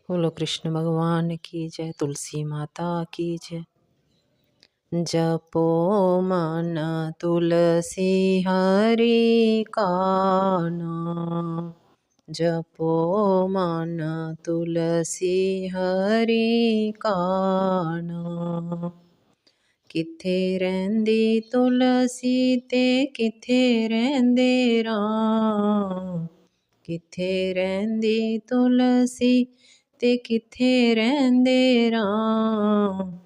बोलो कृष्ण भगवान की जय, तुलसी माता की जय। जपो मन तुलसी हरि का नाम, जपो मन तुलसी हरि का नाम। किथे रहिंदी तुलसी ते किथे रहिंदे राम, किथे रहिंदी तुलसी ते किथे रहिंदे राम।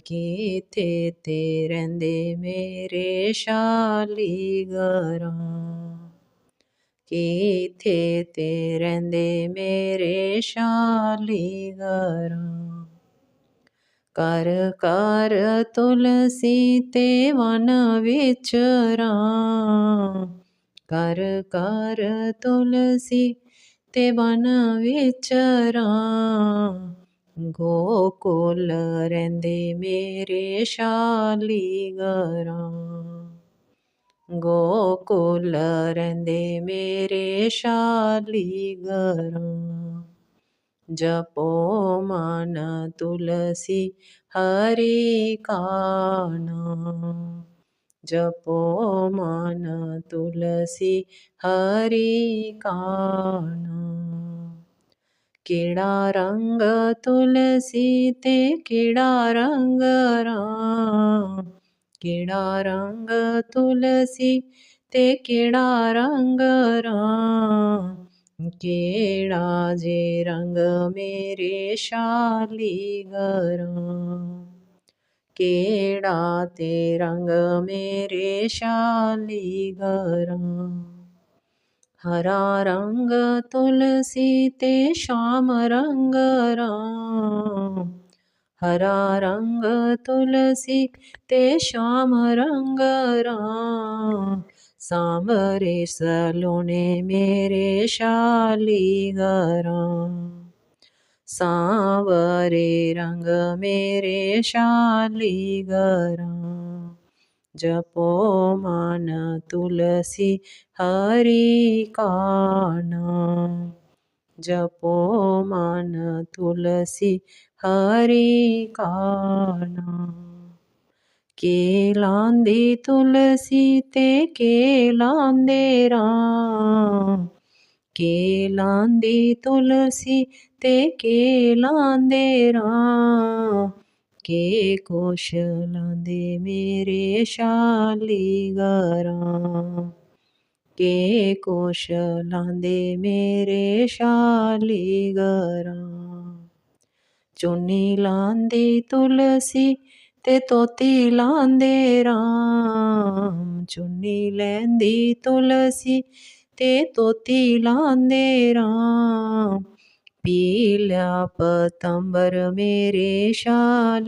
किथे ते रहिंदे मेरे शालीग्राम, किथे ते रहिंदे मेरे शालीग्राम। कर कर तुलसी ते वन विच राम, कर कर तुलसी ते वन विच राम। गोकुल रहिंदे मेरे शालीग्राम, गोकुल रहिंदे मेरे शालीग्राम। जपो मन तुलसी हरि का नाम, जपो मन तुलसी हरि का नाम। केड़ा रंग तुलसी ते केड़ा रंग राम, केड़ा रंग तुलसी ते केड़ा रंग राम। केड़ा जे रंग मेरे शालीग्राम, केड़ा ते रंग मेरे शालीग्राम। हरा रंग तुलसी ते श्याम रंग राम, हरा रंग तुलसी ते श्याम रंग राम। सांवरे सलोने मेरे शालीग्राम, सांवरे रंग मेरे शालीग्राम। जपो मन तुलसी हरि का नाम, जपो मन तुलसी हरि का नाम। केलांदी तुलसी ते केलांदे राम, केलांदी तुलसी ते केलांदे राम। के कोश लांदे मेरे शालीग्राम, के कोश लांदे मेरे शालीग्राम। चुन्नी लांदी तुलसी ते तोती लांदे राम, चुन्नी लैंदी तुलसी ते तोती लांदे राम। पीला पतंबर मेरे शालीग्राम,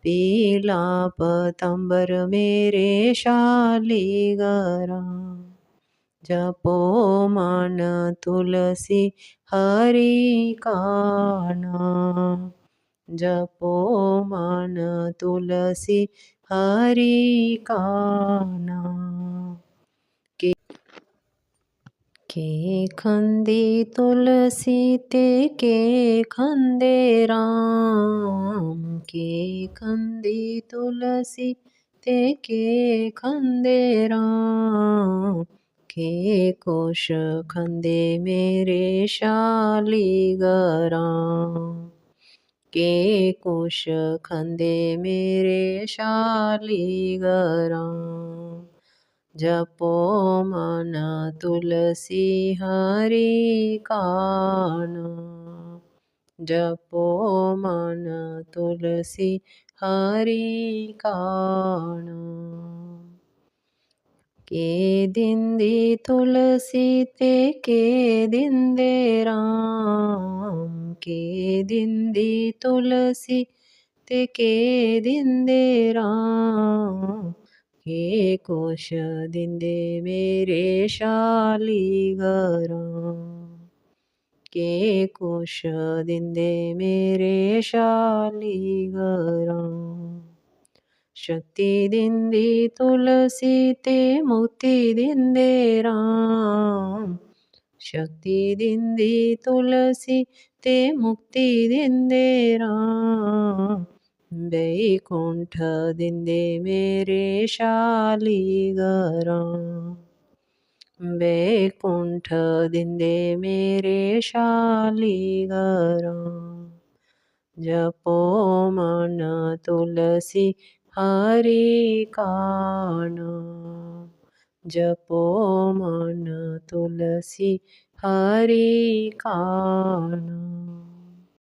पीला पतंबर मेरे शालीग्राम। जपो मन तुलसी हरि का नाम, जपो मन तुलसी हरि का नाम। के खंदी तुलसी ते के खंदे राम, के खंदी तुलसी ते के खंदे राम। के कोश खंदे मेरे शालीग्राम, के कोश खंदे मेरे शालीग्राम। जपो मन तुलसी हरि का नाम, जपो मन तुलसी हरि का नाम। के दिंदी तुलसी ते के दिंदे राम, के दिंदी तुलसी ते के दिंदे राम। के कोश दिंदे मेरे शालीग्राम, के कोश दिंदे मेरे शालीग्राम। शक्ति दिंदी तुलसी ते मुक्ति दिंदे राम, शक्ति दिंदी तुलसी ते मुक्ति दिंदे राम वैकुंठ दिंदे मेरे शालीग्राम वैकुंठ दिंदे मेरे शालीग्राम जपो मन तुलसी हरि का नाम जपो मन तुलसी हरि का नाम